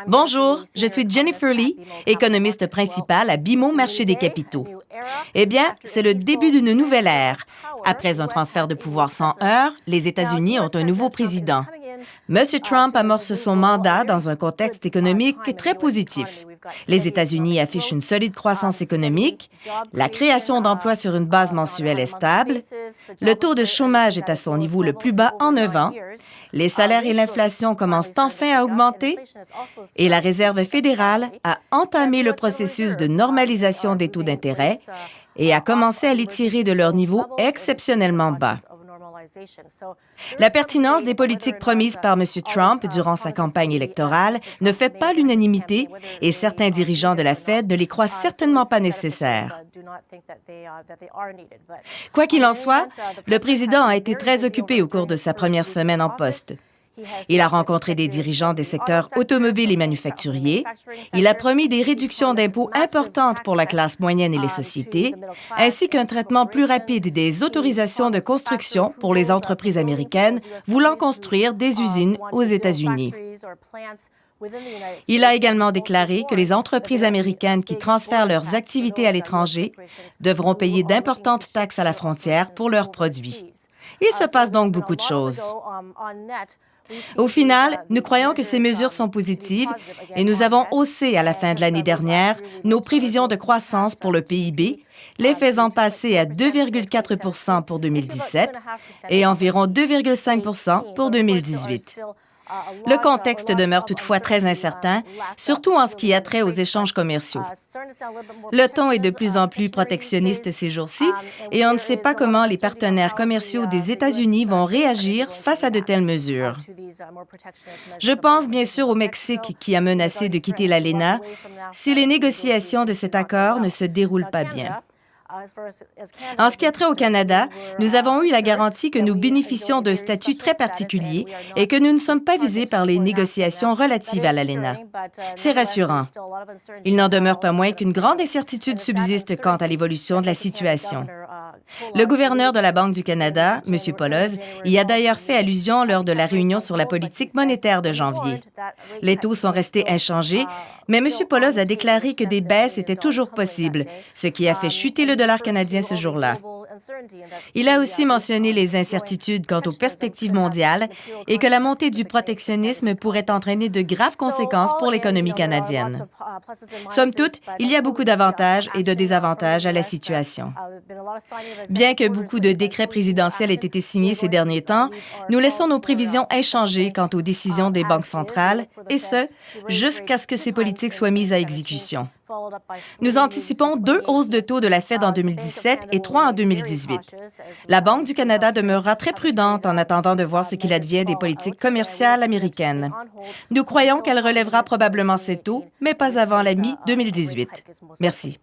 Bonjour, je suis Jennifer Lee, économiste principale à BMO Marché des capitaux. Eh bien, c'est le début d'une nouvelle ère. Après un transfert de pouvoir sans heurts, les États-Unis ont un nouveau président. M. Trump amorce son mandat dans un contexte économique très positif. Les États-Unis affichent une solide croissance économique, la création d'emplois sur une base mensuelle est stable, le taux de chômage est à son niveau le plus bas en 9 ans, les salaires et l'inflation commencent enfin à augmenter et la Réserve fédérale a entamé le processus de normalisation des taux d'intérêt et a commencé à les tirer de leur niveau exceptionnellement bas. La pertinence des politiques promises par M. Trump durant sa campagne électorale ne fait pas l'unanimité et certains dirigeants de la Fed ne les croient certainement pas nécessaires. Quoi qu'il en soit, le président a été très occupé au cours de sa première semaine en poste. Il a rencontré des dirigeants des secteurs automobiles et manufacturiers. Il a promis des réductions d'impôts importantes pour la classe moyenne et les sociétés, ainsi qu'un traitement plus rapide des autorisations de construction pour les entreprises américaines voulant construire des usines aux États-Unis. Il a également déclaré que les entreprises américaines qui transfèrent leurs activités à l'étranger devront payer d'importantes taxes à la frontière pour leurs produits. Il se passe donc beaucoup de choses. Au final, nous croyons que ces mesures sont positives et nous avons haussé à la fin de l'année dernière nos prévisions de croissance pour le PIB, les faisant passer à 2,4 % pour 2017 et environ 2,5 % pour 2018. Le contexte demeure toutefois très incertain, surtout en ce qui a trait aux échanges commerciaux. Le ton est de plus en plus protectionniste ces jours-ci et on ne sait pas comment les partenaires commerciaux des États-Unis vont réagir face à de telles mesures. Je pense bien sûr au Mexique qui a menacé de quitter l'ALENA si les négociations de cet accord ne se déroulent pas bien. En ce qui a trait au Canada, nous avons eu la garantie que nous bénéficions d'un statut très particulier et que nous ne sommes pas visés par les négociations relatives à l'ALENA. C'est rassurant. Il n'en demeure pas moins qu'une grande incertitude subsiste quant à l'évolution de la situation. Le gouverneur de la Banque du Canada, M. Pauloz, y a d'ailleurs fait allusion lors de la réunion sur la politique monétaire de janvier. Les taux sont restés inchangés, mais M. Pauloz a déclaré que des baisses étaient toujours possibles, ce qui a fait chuter le dollar canadien ce jour-là. Il a aussi mentionné les incertitudes quant aux perspectives mondiales et que la montée du protectionnisme pourrait entraîner de graves conséquences pour l'économie canadienne. Somme toute, il y a beaucoup d'avantages et de désavantages à la situation. Bien que beaucoup de décrets présidentiels aient été signés ces derniers temps, nous laissons nos prévisions inchangées quant aux décisions des banques centrales, et ce, jusqu'à ce que ces politiques soient mises à exécution. Nous anticipons 2 hausses de taux de la Fed en 2017 et 3 en 2018. La Banque du Canada demeurera très prudente en attendant de voir ce qu'il advient des politiques commerciales américaines. Nous croyons qu'elle relèvera probablement ses taux, mais pas avant la mi-2018. Merci.